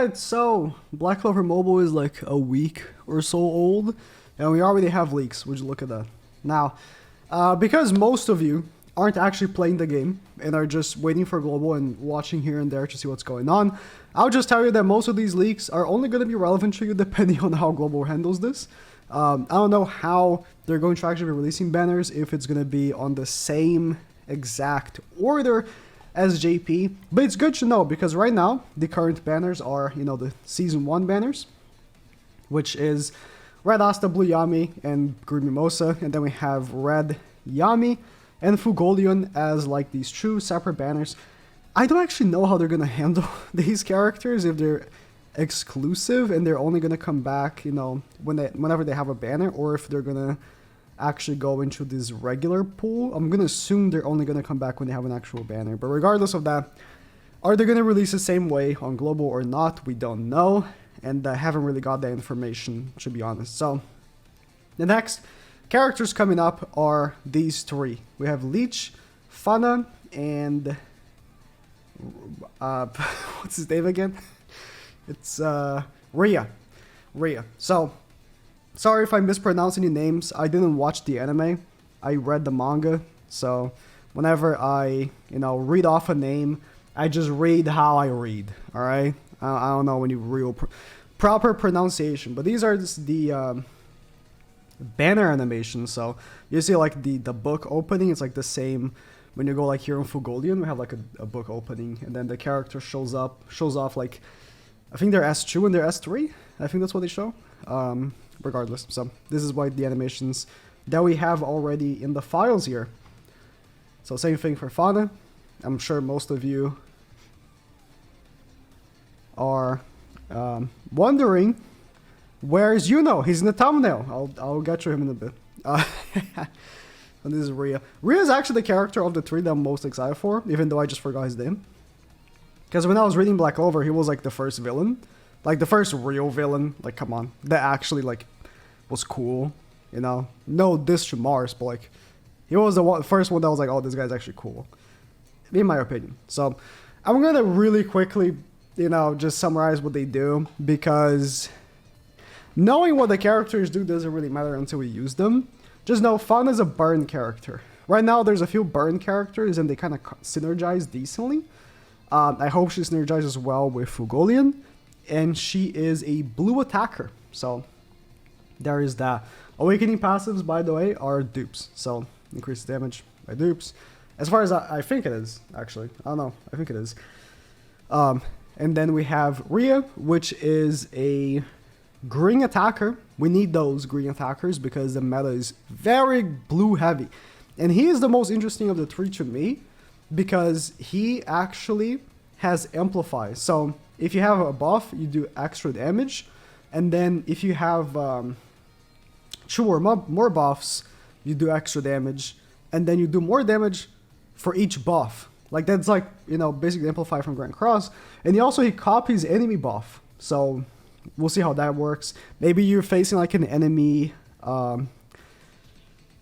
Alright, so Black Clover Mobile is like a week or so old, and we already have leaks. Would you look at that? Now, because most of you aren't actually playing the game and are just waiting for global and watching here and there to see what's going on, I'll just tell you that most of these leaks are only going to be relevant to you depending on how global handles this. I don't know how they're going to actually be releasing banners, if it's going to be on the same exact order as JP, but it's good to know because right now the current banners are, the season 1 banners, which is Red Asta, Blue Yami, and Green Mimosa, and then we have Red Yami and Fugolion as like these true separate banners. I don't actually know how they're gonna handle these characters, if they're exclusive and they're only gonna come back, whenever they have a banner, or if they're gonna actually go into this regular pool. I'm gonna assume they're only gonna come back when they have an actual banner, but regardless of that, are they gonna release the same way on global or not? We don't know, and I haven't really got that information, to be honest. So the next characters coming up are these three. We have Leech, Fana, and what's his name again? It's Rhea. So sorry if I mispronounce any names. I didn't watch the anime. I read the manga. So whenever I, read off a name, I just read how I read. All right. I don't know any real proper pronunciation, but these are just the banner animations. So you see like the book opening. It's like the same when you go like here on Fugolion. We have like a book opening, and then the character shows off like, I think they're S2 and they're S3. I think that's what they show. Regardless, so this is why the animations that we have already in the files here. So same thing for Fana. I'm sure most of you are wondering, where's YUNO? He's in the thumbnail. I'll get to him in a bit. And this is Rhea. Rhea is actually the character of the three that I'm most excited for, even though I just forgot his name. Because when I was reading Black Clover, he was like the first villain. Like the first real villain, like come on, that actually like was cool, No diss to Mars, but like he was the first one that was like, oh, this guy's actually cool, in my opinion. So I'm gonna really quickly, just summarize what they do, because knowing what the characters do doesn't really matter until we use them. Just know Fawn is a burn character. Right now there's a few burn characters and they kind of synergize decently. I hope she synergizes well with Fugolion. And she is a blue attacker, so there is that. Awakening passives, by the way, are dupes, so increase damage by dupes. As far as I think it is, actually. I don't know, I think it is. And then we have Rhea, which is a green attacker. We need those green attackers because the meta is very blue heavy. And he is the most interesting of the three to me because he actually has Amplify. So if you have a buff, you do extra damage, and then if you have 2 or more buffs, you do extra damage, and then you do more damage for each buff. Like that's like, basically Amplify from Grand Cross, and he copies enemy buff. So we'll see how that works. Maybe you're facing like an enemy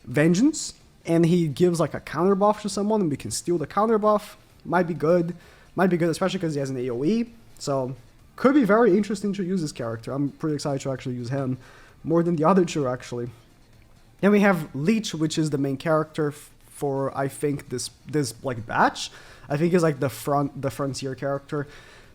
Vengeance, and he gives like a counter buff to someone, and we can steal the counter buff. Might be good, especially because he has an AoE. So, could be very interesting to use this character. I'm pretty excited to actually use him more than the other two, actually. Then we have Leech, which is the main character for, I think, this like batch. I think is like the frontier character.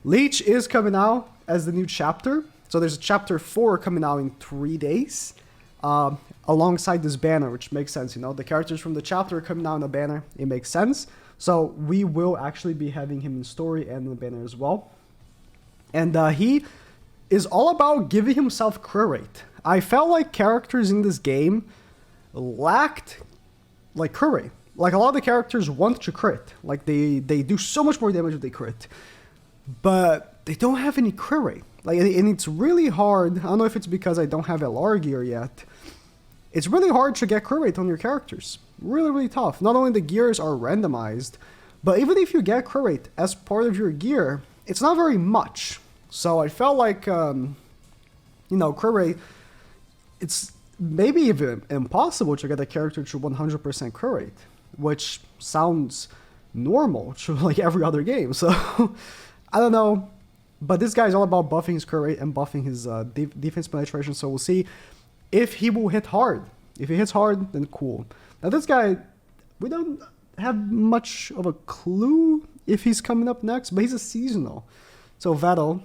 Leech is coming out as the new chapter. So there's a chapter 4 coming out in 3 days, alongside this banner, which makes sense. The characters from the chapter are coming out in the banner. It makes sense. So we will actually be having him in story and in the banner as well. And he is all about giving himself crit rate. I felt like characters in this game lacked like crit rate. Like a lot of the characters want to crit. Like they do so much more damage if they crit. But they don't have any crit rate. And it's really hard. I don't know if it's because I don't have LR gear yet. It's really hard to get crit rate on your characters. Really, really tough. Not only the gears are randomized, but even if you get crit rate as part of your gear, it's not very much. So I felt like, crit rate, it's maybe even impossible to get a character to 100% crit rate, which sounds normal to like every other game. So I don't know. But this guy is all about buffing his crit rate and buffing his defense penetration. So we'll see if he will hit hard. If he hits hard, then cool. Now this guy, we don't have much of a clue if he's coming up next, but he's a seasonal. So Vetto,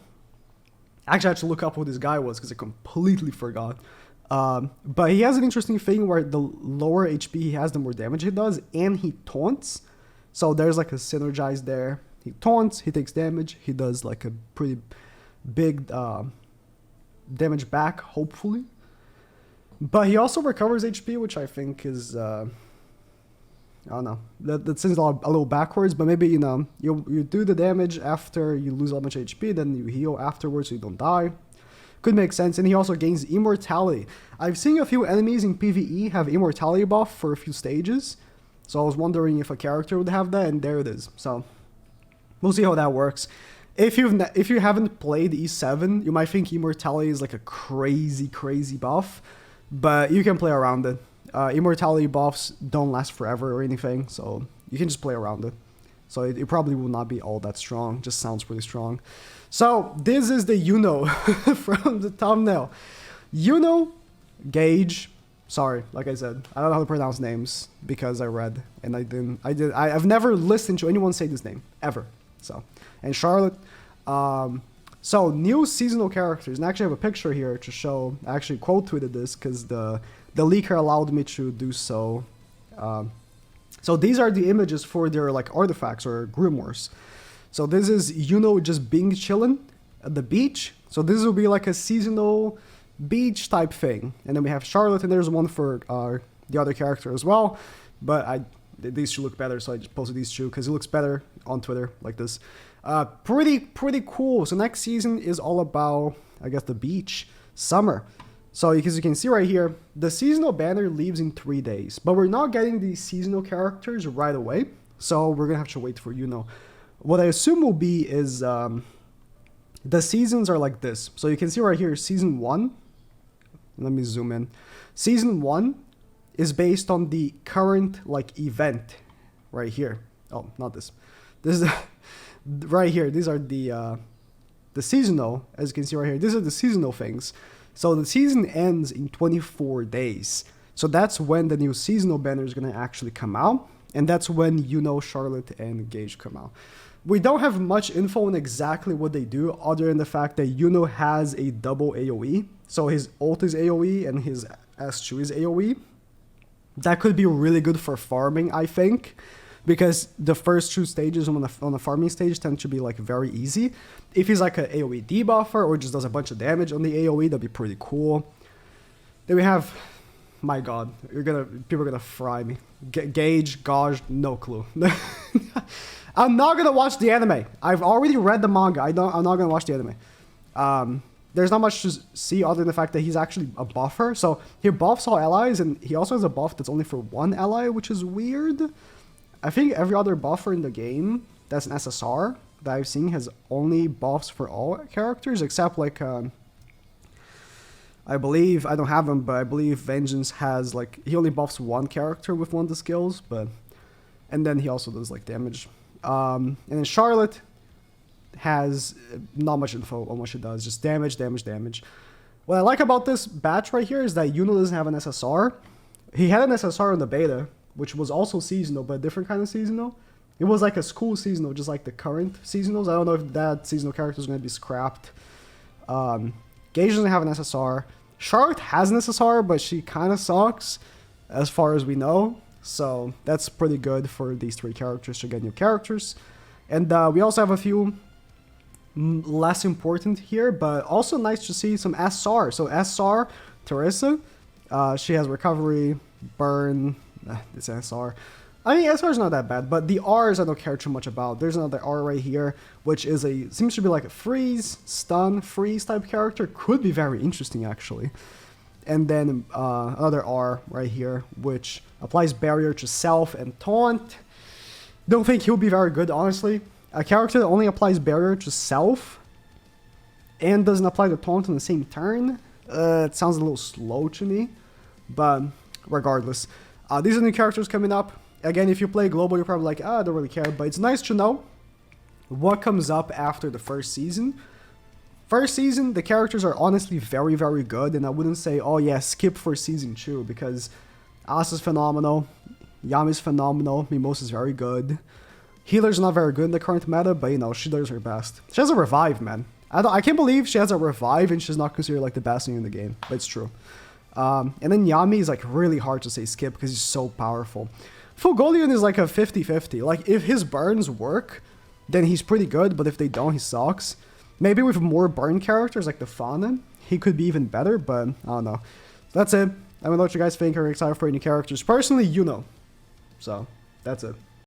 actually I had to look up who this guy was because I completely forgot. But he has an interesting thing where the lower HP he has, the more damage he does, and he taunts. So there's like a synergize there. He taunts, he takes damage, he does like a pretty big damage back, hopefully. But he also recovers HP, which I think is, I don't know, that seems a little backwards, but maybe, you know, you do the damage after you lose all much HP, then you heal afterwards so you don't die. Could make sense, and he also gains immortality. I've seen a few enemies in PvE have immortality buff for a few stages, so I was wondering if a character would have that, and there it is. So we'll see how that works. If you haven't played E7, you might think immortality is like a crazy buff, but you can play around it. Immortality buffs don't last forever or anything, so you can just play around it. So it probably will not be all that strong, just sounds pretty strong. So this is the YUNO from the thumbnail. YUNO, Gage, sorry, like I said, I don't know how to pronounce names because I read and I've never listened to anyone say this name, ever. So, and Charlotte, so new seasonal characters, and I actually have a picture here to show. I actually quote tweeted this because the leaker allowed me to do so. So these are the images for their like artifacts or grimoires. So this is YUNO just being chilling at the beach. So this will be like a seasonal beach type thing. And then we have Charlotte, and there's one for the other character as well. But these two look better, so I just posted these two because it looks better on Twitter like this. Pretty cool. So next season is all about, I guess, the beach, summer. So as you can see right here, the seasonal banner leaves in 3 days, but we're not getting these seasonal characters right away. So we're gonna have to wait for YUNO. What I assume will be is the seasons are like this. So you can see right here, season 1. Let me zoom in. Season 1 is based on the current like event right here. Oh, not this. This is right here. These are the seasonal, as you can see right here. These are the seasonal things. So the season ends in 24 days. So that's when the new seasonal banner is going to actually come out. And that's when YUNO, Charlotte, and Gage come out. We don't have much info on exactly what they do, other than the fact that YUNO has a double AoE. So his ult is AoE and his S2 is AoE. That could be really good for farming, I think, because the first 2 stages on the farming stage tend to be like very easy. If he's like an AoE debuffer or just does a bunch of damage on the AoE, that'd be pretty cool. Then we have, my god, people are gonna fry me. Gage, Gage, no clue. I'm not gonna watch the anime. I've already read the manga. I'm not gonna watch the anime. There's not much to see other than the fact that he's actually a buffer. So he buffs all allies, and he also has a buff that's only for one ally, which is weird. I think every other buffer in the game that's an SSR that I've seen has only buffs for all characters, except like, I believe, I don't have him, but I believe Vengeance has like, he only buffs one character with one of the skills, but, and then he also does like damage. And then Charlotte has not much info on what she does, just damage. What I like about this batch right here is that YUNO doesn't have an SSR. He had an SSR in the beta, which was also seasonal, but a different kind of seasonal. It was like a school seasonal, just like the current seasonals. I don't know if that seasonal character is going to be scrapped. Gage doesn't have an SSR. Charlotte has an SSR, but she kind of sucks, as far as we know. So that's pretty good for these 3 characters to get new characters. And we also have a few less important here, but also nice to see some SR. So SR, Teresa, she has recovery, burn, it's SR. I mean, SR is not that bad, but the Rs I don't care too much about. There's another R right here, which seems to be like a freeze, stun, freeze type character. Could be very interesting, actually. And then another R right here, which applies barrier to self and taunt. Don't think he'll be very good, honestly. A character that only applies barrier to self and doesn't apply the taunt on the same turn. It sounds a little slow to me, but regardless. These are new characters coming up. Again, if you play global, you're probably like, I don't really care, but it's nice to know what comes up after the first season. First season, the characters are honestly very, very good, and I wouldn't say, oh yeah, skip for season 2, because Asa's phenomenal, Yami's phenomenal, Mimosa's very good. Healer's not very good in the current meta, but you know, she does her best. She has a revive, man. I can't believe she has a revive and she's not considered like the best thing in the game, but it's true. And then Yami is like really hard to say skip because he's so powerful. Fulgolian is like a 50-50. Like if his burns work, then he's pretty good, but if they don't, he sucks. Maybe with more burn characters like the Fauna, he could be even better, but I don't know. That's it. Let me know what you guys think. Are excited for any characters. Personally, YUNO. So, that's it.